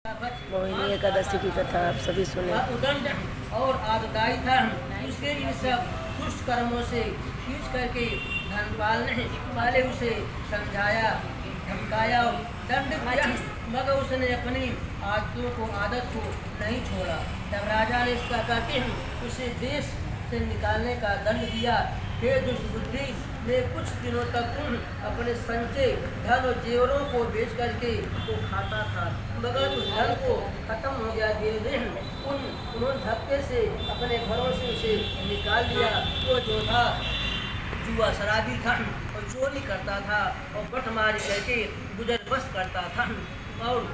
मोहिनी एकादशी की कथा आप सभी सुने। उदंड और आददायी था। उसके इन सब दुष्ट कर्मों से खींच करके धनपाल ने पहले उसे समझाया, धमकाया और दंड दिया, मगर उसने अपनी आदत को नहीं छोड़ा। तब राजा ने इसका करके उसे देश से निकालने का दंड दिया। हे दुष्ट बुद्धि, ने कुछ दिनों तक तुम अपने संचय धन और जेवरों को बेच करके वो खाता था, मगर उस धन को खत्म हो गया। धीरे धीरे उन्होंने धक्के से अपने घरों से उसे निकाल दिया। वो जो था जुआ शराबी था और चोरी करता था और बटमारी करके गुजर बस करता था और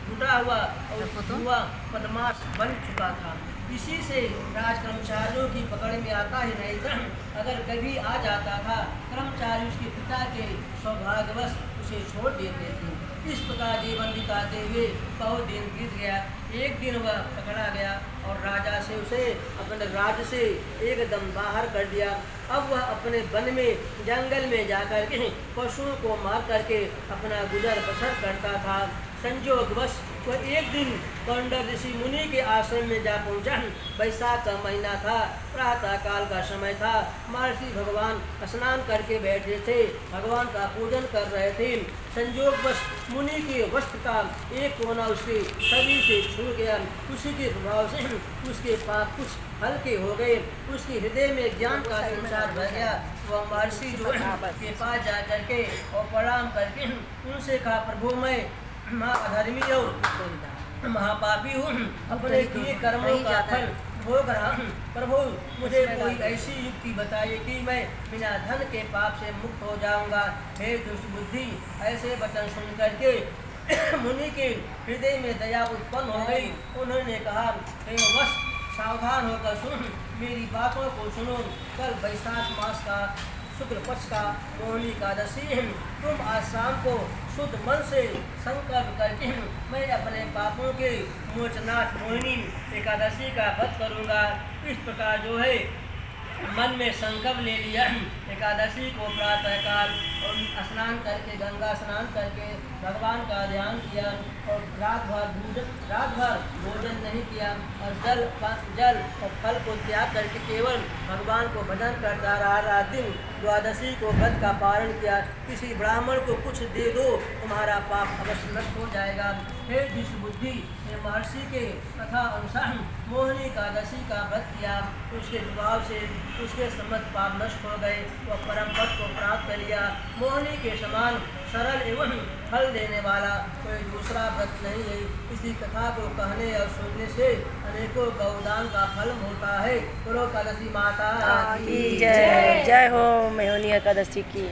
टूटा हुआ और जुआ बदमाश बन चुका था। इसी से राज कर्मचारियों की पकड़ में आता ही नहीं था। अगर कभी आ जाता था, कर्मचारी उसके पिता के सौभाग्यवश उसे छोड़ देते थे। इस प्रकार जीवन बिताते हुए बहुत दिन बीत गया। एक दिन वह पकड़ा गया और राजा से उसे अपने राज्य से एकदम बाहर कर दिया। अब वह अपने वन में जंगल में जाकर के पशुओं को मार करके अपना गुजर बसर करता था। संयोगवश वह एक दिन कौंडर ऋषि मुनि के आश्रम में जा पहुंचा। वैशाख का महीना था, प्रातः काल का समय था। महर्षि भगवान स्नान करके बैठे थे, भगवान का पूजन कर रहे थे। संयोगवश मुनि के वस्त्र का एक कोना उसके शरीर से छू गया। उसी के प्रभाव से उसके पाप कुछ हल्के हो गए। उसके हृदय में ज्ञान का संचार बह गया। वह महर्षि जो के पास जा करके और प्रणाम करके उनसे कहा, प्रभु मैं महाअधर्मी और महापापी हूँ, अपने किए कर्मों का फल भोग रहा हूँ। प्रभु मुझे कोई ऐसी युक्ति बताइए कि मैं बिना धन के पाप से मुक्त हो जाऊंगा। हे दुष्ट बुद्धि, ऐसे वचन सुन करके मुनि के हृदय में दया उत्पन्न हो गई। उन्होंने कहा, हे वश सावधान होकर सुन, मेरी बातों को सुनो। कल वैशाख मास का शुक्ल पक्ष का मोहिनी एकादशी है। तुम आज शाम को शुद्ध मन से संकल्प करके मैं अपने पापों के मोचनाथ मोहिनी एकादशी का व्रत करूँगा। इस प्रकार जो है मन में संकल्प ले लिया। एकादशी को प्रातःकाल और स्नान करके, गंगा स्नान करके भगवान का ध्यान किया और रात भर भोजन नहीं किया और जल और फल को त्याग करके केवल भगवान को भजन करता रहा। रात दिन द्वादशी को व्रत का पारण किया। किसी ब्राह्मण को कुछ दे दो, तुम्हारा पाप अवश्य नष्ट हो जाएगा। हे दुष्ट बुद्धि, ने महर्षि के कथा अनुसार मोहिनी एकादशी का व्रत किया। उसके प्रभाव से उसके समस्त पाप नष्ट हो गए। वह परम पद को प्राप्त कर लिया। मोहिनी के समान सरल एवं फल देने वाला कोई दूसरा व्रत नहीं है। इसी कथा को कहने और सुनने से अनेकों गौदान का फल होता है। बोलो एकादशी माता की जय। जय हो मोहिनी एकादशी की।